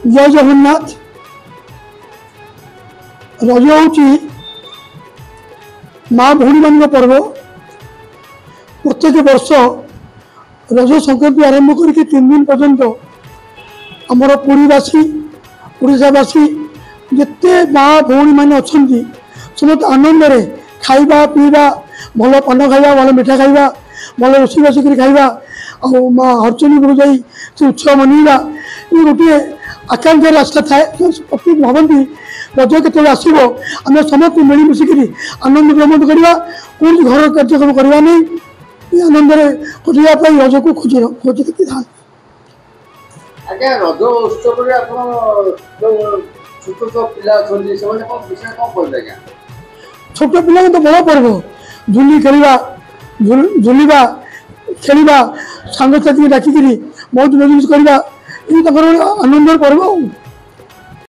जय जगन्नाथ। रज हूँ माँ भौणी मान पर्व। प्रत्येक वर्ष रज संक्रांति आरंभ करके 3 दिन पर्यंत आमर पुरीवासी ओडावासी जिते माँ भौणी मैंने अच्छा समस्त आनंद खाइबा पीवा भल पान खाइबा भल मिठा खाइबा भल रोषेईबास कर खाइबा आ माँ हरचनी को जाई से उत्सव मनइबा ये गोटे आकांक्षार रास्ता थाए। प्रत्येक भावती रज के आसो आम समस्त मिलमिशिक आनंद प्रमोद करवा कौन घर कार्यक्रम करवा नहीं आनंद कटाई रज को खोज देखी था। आज्ञा रज उत्सव छोट छोट पिला विषय कौन कहते आज्ञा छोट पिला तो बड़ पर्व झुली खेलवा झुलवा खेलवा सांग साथी डाकिकी बहुत मिलमिश करवा ये आनंद पर्व।